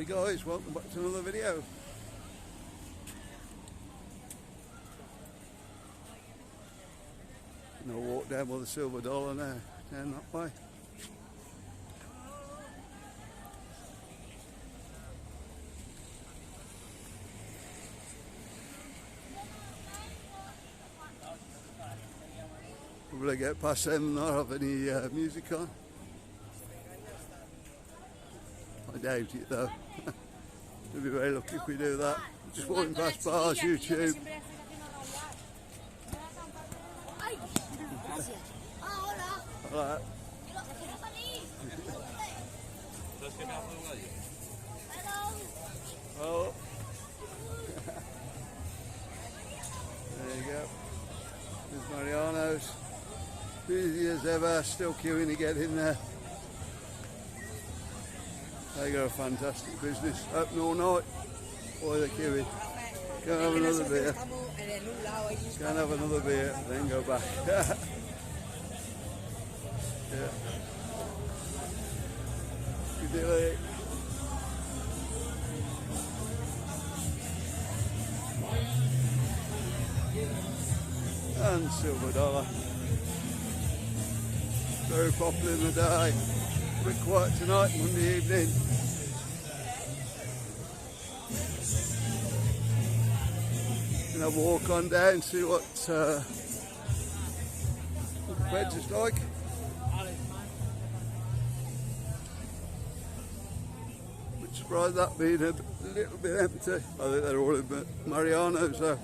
Hi guys, welcome back to another video. And I'll walk down by the silver dollar now, down that way. Probably get past them and not have any music on. I doubt it though. We'll be very lucky if we do that. Just walking past bars, YouTube. Alright. Oh. There you go. There's Mariano's. Busy as ever, still queuing to get in there. They got a fantastic business. Open all night. Boy, they're queuing. Go and have another beer. Go and have another beer, then go back. Yeah. Piccadilly. And silver dollar. Very popular in the day. A bit quiet tonight, Monday evening. Gonna walk on down and see what the Ped'S is like. Bit surprised that being a little bit empty. I think they're all in Mariano's though.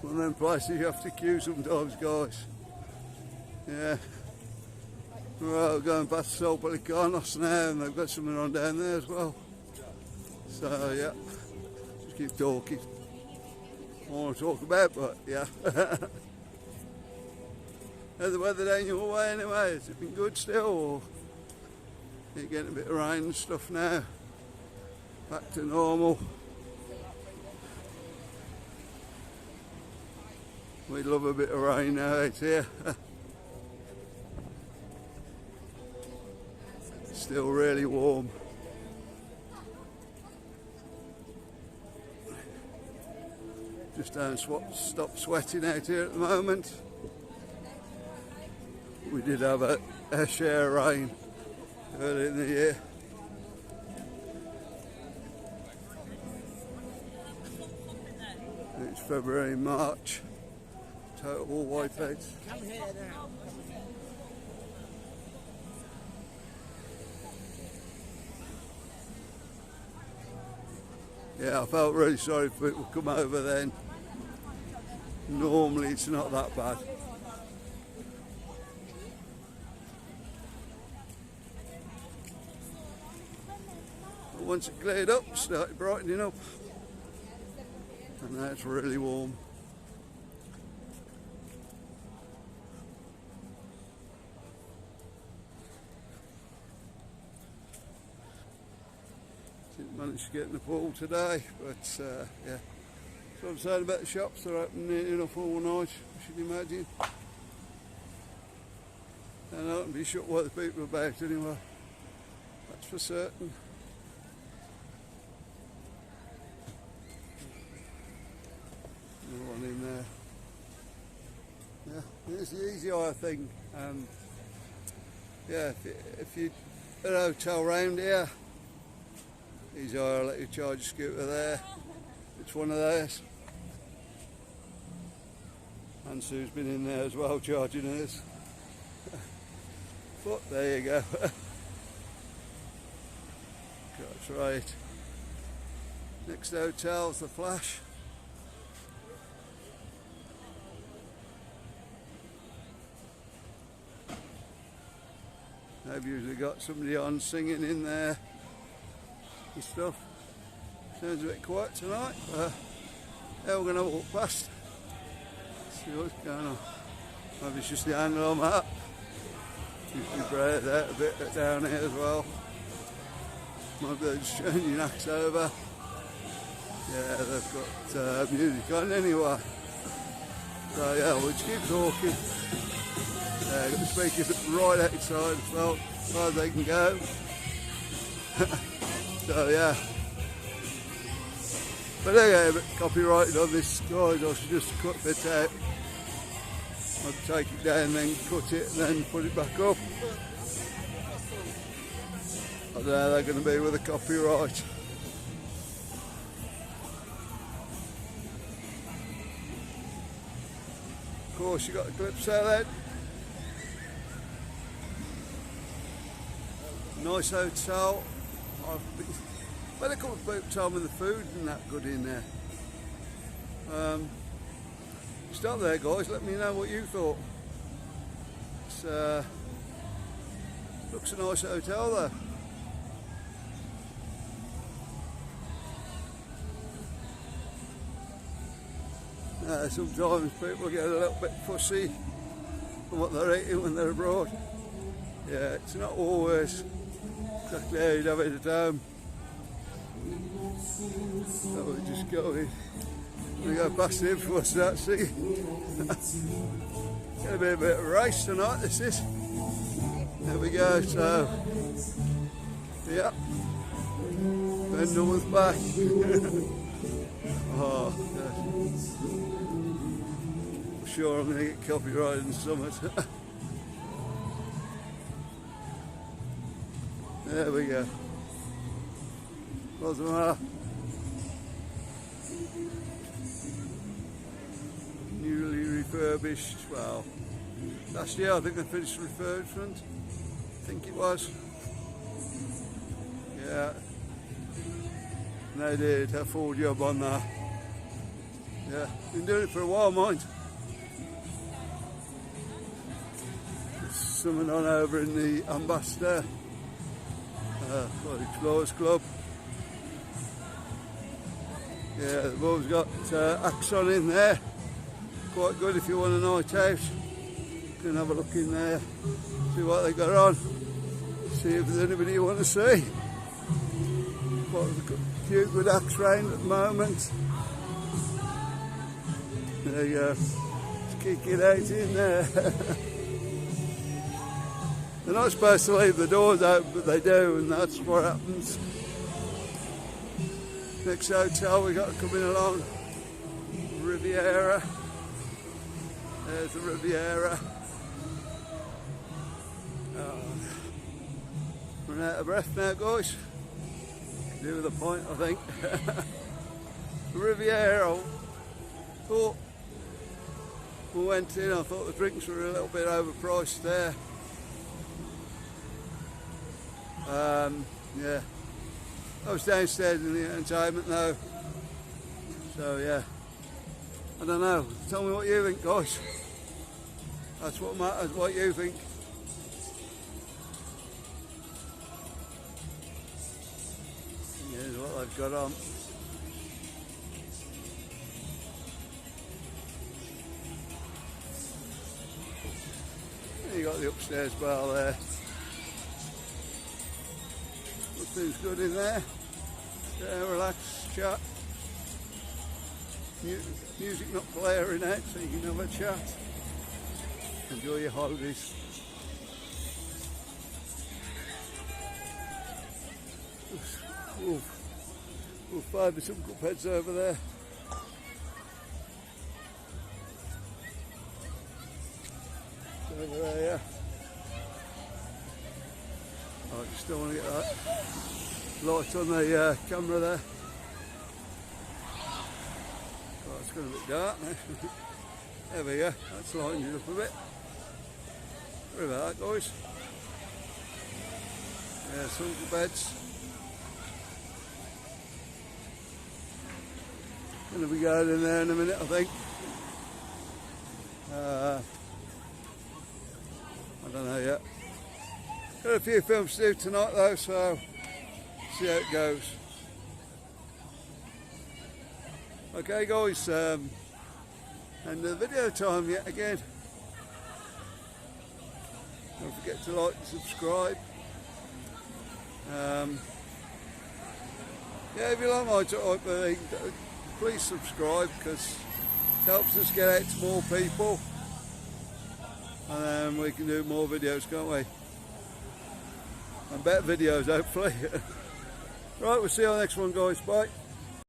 One of them places you have to queue sometimes, guys. Yeah. Well, we're going past Sol Pelicanos now, and they've got something on down there as well. So yeah, just keep talking. I want to talk about, but yeah. How's the weather down your way anyway? Has it been good still, or are you getting a bit of rain and stuff now? Back to normal. We love a bit of rain now out here. Still really warm. Just don't stop sweating out here at the moment. We did have a share of rain early in the year. It's February, March. Total wipeouts. Come here now. Yeah, I felt really sorry for people to come over then. Normally it's not that bad. But once it cleared up, it started brightening up. And now it's really warm. Didn't manage to get in the pool today, but yeah. So I'm saying about the shops, they're open nearly enough all night, I should imagine. And I don't be shut while the people are about anyway. That's for certain. Another one in there. Yeah, it's the easy hire thing. Yeah, if you're at a hotel round here, easy hire, let you charge a scooter there. It's one of theirs. And Sue's been in there as well charging us. But there you go. That's right. Next hotel's the Flash. They've usually got somebody on singing in there and stuff. Sounds a bit quiet tonight, but yeah, we're going to walk past. See what's going on. Maybe it's just the angle I'm at. Usually breathe out a bit down here as well. Maybe they're just changing acts over. Yeah, they've got music on anyway. So yeah, we'll just keep talking. Got the speakers right outside as well, as far as they can go. So yeah. But they get a bit copyrighted on this, guys. I should just cut a bit out. I'll take it down, then cut it, and then put it back up. I don't know how they're going to be with the copyright. Of course, you got the clips out there. Nice hotel. Well, a couple of people told me the food isn't that good in there. Stop there, guys. Let me know what you thought. It's, looks a nice hotel though. Sometimes people get a little bit fussy on what they're eating when they're abroad. Yeah, it's not always exactly how you'd have it at home. So we just go in. We go past him before I start singing. Gonna be a bit of a race tonight, this is. There we go, so yeah. Benidorm's back. Oh, God. I'm sure I'm gonna get copyrighted in something. There we go. Doesn't matter. Newly refurbished. Well, last year I think they finished refurbishment. I think it was. Yeah. And they did a full job on that. Yeah, been doing it for a while, mind. There's someone on over in the Ambassador. Explorers Club. Yeah, they've always got acts on in there. Quite good if you want a night out. You can have a look in there, see what they got on, see if there's anybody you want to see. Quite a few good acts round at the moment. There you go. Just kick it out in there. They're not supposed to leave the doors open, but they do, and that's what happens. Next hotel we got coming along, Riviera. There's the Riviera. Oh, run out of breath now, guys. Do with a pint, I think. Riviera. Thought we went in. I thought the drinks were a little bit overpriced there. Yeah, I was downstairs in the entertainment though, so yeah, I don't know, tell me what you think, guys. That's what matters, what you think. Here's what they've got on. You got the upstairs bar there. Things good in there. Yeah, relax, chat. Music not blaring out, so you can have a chat. Enjoy your holidays. We'll find some good Ped'S over there. Over there, yeah. I just don't want to get that light on the camera there. Oh, it's going a bit dark now. There we go, that's lightened it up a bit. Sorry about that, guys. Yeah, some good Ped'S. Going to be going in there in a minute, I think. I don't know yet. Got a few films to do tonight though, so see how it goes. Okay guys, end of the video time yet again. Don't forget to like and subscribe. Yeah, if you like my type of thing, please subscribe because it helps us get out to more people. and then we can do more videos, can't we? And better videos, hopefully. Right, we'll see you on the next one, guys. Bye.